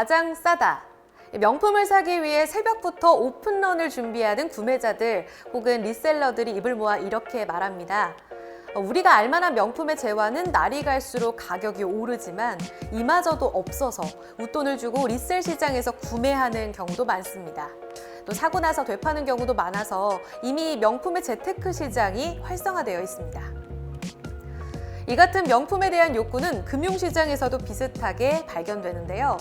가장 싸다. 명품을 사기 위해 새벽부터 오픈런을 준비하는 구매자들 혹은 리셀러들이 입을 모아 이렇게 말합니다. 우리가 알만한 명품의 재화는 날이 갈수록 가격이 오르지만 이마저도 없어서 웃돈을 주고 리셀 시장에서 구매하는 경우도 많습니다. 또 사고 나서 되파는 경우도 많아서 이미 명품의 재테크 시장이 활성화되어 있습니다. 이 같은 명품에 대한 욕구는 금융시장에서도 비슷하게 발견되는데요.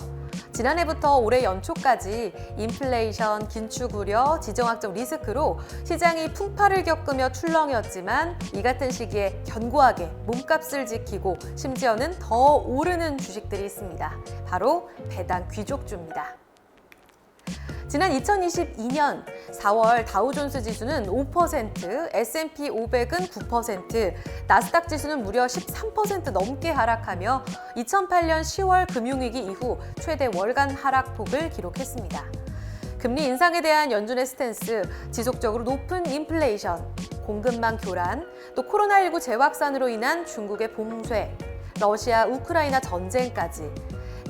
지난해부터 올해 연초까지 인플레이션, 긴축 우려, 지정학적 리스크로 시장이 풍파를 겪으며 출렁이었지만 이 같은 시기에 견고하게 몸값을 지키고 심지어는 더 오르는 주식들이 있습니다. 바로 배당 귀족주입니다. 지난 2022년 4월 다우존스 지수는 5%, S&P 500은 9%, 나스닥 지수는 무려 13% 넘게 하락하며 2008년 10월 금융위기 이후 최대 월간 하락폭을 기록했습니다. 금리 인상에 대한 연준의 스탠스, 지속적으로 높은 인플레이션, 공급망 교란, 또 코로나19 재확산으로 인한 중국의 봉쇄, 러시아, 우크라이나 전쟁까지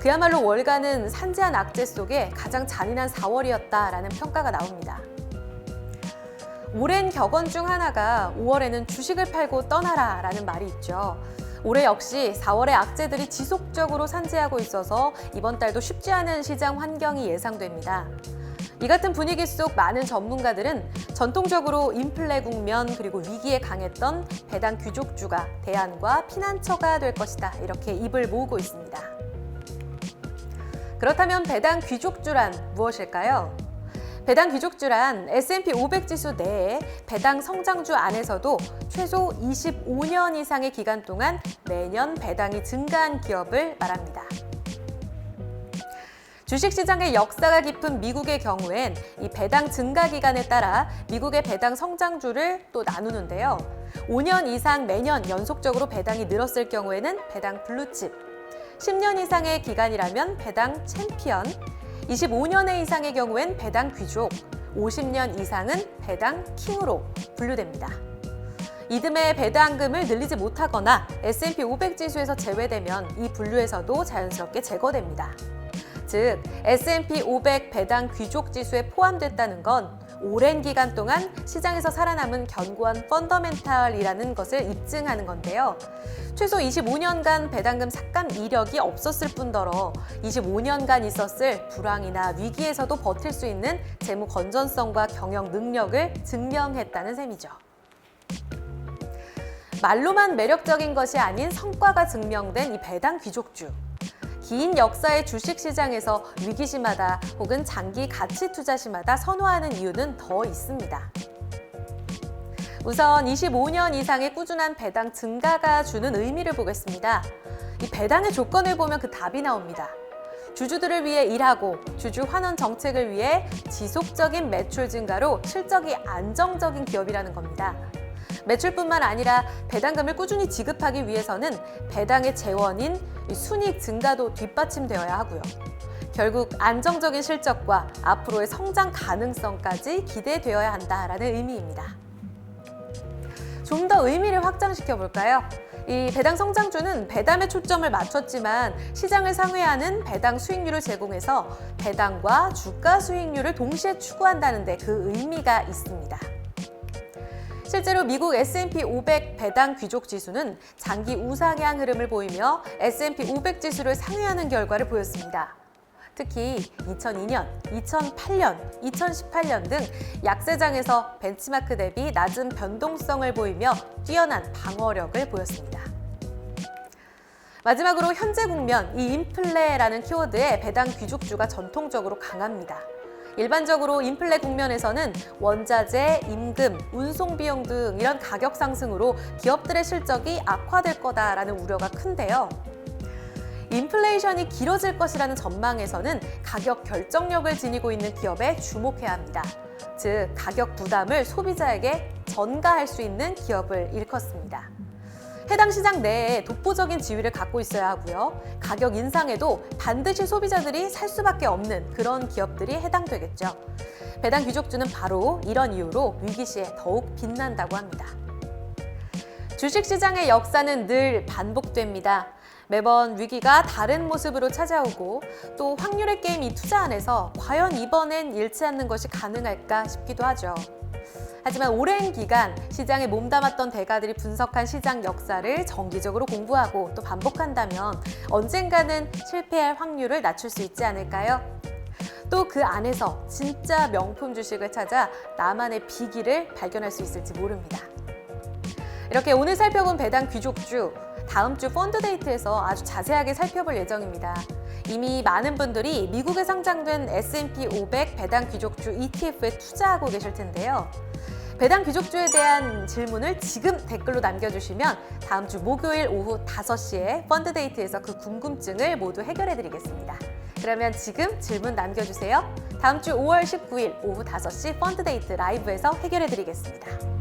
그야말로 월간은 산재한 악재 속에 가장 잔인한 4월이었다라는 평가가 나옵니다. 오랜 격언 중 하나가 5월에는 주식을 팔고 떠나라라는 말이 있죠. 올해 역시 4월의 악재들이 지속적으로 산재하고 있어서 이번 달도 쉽지 않은 시장 환경이 예상됩니다. 이 같은 분위기 속 많은 전문가들은 전통적으로 인플레 국면 그리고 위기에 강했던 배당 귀족주가 대안과 피난처가 될 것이다 이렇게 입을 모으고 있습니다. 그렇다면 배당 귀족주란 무엇일까요? 배당 귀족주란 S&P 500 지수 내에 배당 성장주 안에서도 최소 25년 이상의 기간 동안 매년 배당이 증가한 기업을 말합니다. 주식시장의 역사가 깊은 미국의 경우엔 이 배당 증가 기간에 따라 미국의 배당 성장주를 또 나누는데요. 5년 이상 매년 연속적으로 배당이 늘었을 경우에는 배당 블루칩, 10년 이상의 기간이라면 배당 챔피언, 25년 이상의 경우엔 배당 귀족, 50년 이상은 배당 킹으로 분류됩니다. 이듬해 배당금을 늘리지 못하거나 S&P 500 지수에서 제외되면 이 분류에서도 자연스럽게 제거됩니다. 즉, S&P 500 배당 귀족 지수에 포함됐다는 건 오랜 기간 동안 시장에서 살아남은 견고한 펀더멘탈이라는 것을 입증하는 건데요. 최소 25년간 배당금 삭감 이력이 없었을 뿐더러 25년간 있었을 불황이나 위기에서도 버틸 수 있는 재무 건전성과 경영 능력을 증명했다는 셈이죠. 말로만 매력적인 것이 아닌 성과가 증명된 이 배당 귀족주. 긴 역사의 주식시장에서 위기시마다 혹은 장기 가치 투자시마다 선호하는 이유는 더 있습니다. 우선 25년 이상의 꾸준한 배당 증가가 주는 의미를 보겠습니다. 이 배당의 조건을 보면 그 답이 나옵니다. 주주들을 위해 일하고 주주 환원 정책을 위해 지속적인 매출 증가로 실적이 안정적인 기업이라는 겁니다. 매출뿐만 아니라 배당금을 꾸준히 지급하기 위해서는 배당의 재원인 순이익 증가도 뒷받침되어야 하고요. 결국 안정적인 실적과 앞으로의 성장 가능성까지 기대되어야 한다라는 의미입니다. 좀 더 의미를 확장시켜 볼까요? 이 배당 성장주는 배당에 초점을 맞췄지만 시장을 상회하는 배당 수익률을 제공해서 배당과 주가 수익률을 동시에 추구한다는 데 그 의미가 있습니다. 실제로 미국 S&P 500 배당 귀족 지수는 장기 우상향 흐름을 보이며 S&P 500 지수를 상회하는 결과를 보였습니다. 특히 2002년, 2008년, 2018년 등 약세장에서 벤치마크 대비 낮은 변동성을 보이며 뛰어난 방어력을 보였습니다. 마지막으로 현재 국면, 이 인플레라는 키워드에 배당 귀족주가 전통적으로 강합니다. 일반적으로 인플레 국면에서는 원자재, 임금, 운송 비용 등 이런 가격 상승으로 기업들의 실적이 악화될 거다라는 우려가 큰데요. 인플레이션이 길어질 것이라는 전망에서는 가격 결정력을 지니고 있는 기업에 주목해야 합니다. 즉, 가격 부담을 소비자에게 전가할 수 있는 기업을 일컫습니다. 해당 시장 내에 독보적인 지위를 갖고 있어야 하고요. 가격 인상에도 반드시 소비자들이 살 수밖에 없는 그런 기업들이 해당되겠죠. 배당 귀족주는 바로 이런 이유로 위기 시에 더욱 빛난다고 합니다. 주식시장의 역사는 늘 반복됩니다. 매번 위기가 다른 모습으로 찾아오고 또 확률의 게임 이 투자 안에서 과연 이번엔 잃지 않는 것이 가능할까 싶기도 하죠. 하지만 오랜 기간 시장에 몸담았던 대가들이 분석한 시장 역사를 정기적으로 공부하고 또 반복한다면 언젠가는 실패할 확률을 낮출 수 있지 않을까요? 또 그 안에서 진짜 명품 주식을 찾아 나만의 비기를 발견할 수 있을지 모릅니다. 이렇게 오늘 살펴본 배당 귀족주, 다음 주 펀드데이트에서 아주 자세하게 살펴볼 예정입니다. 이미 많은 분들이 미국에 상장된 S&P 500 배당 귀족주 ETF에 투자하고 계실 텐데요. 배당 귀족주에 대한 질문을 지금 댓글로 남겨주시면 다음 주 목요일 오후 5시에 펀드데이트에서 그 궁금증을 모두 해결해드리겠습니다. 그러면 지금 질문 남겨주세요. 다음 주 5월 19일 오후 5시 펀드데이트 라이브에서 해결해드리겠습니다.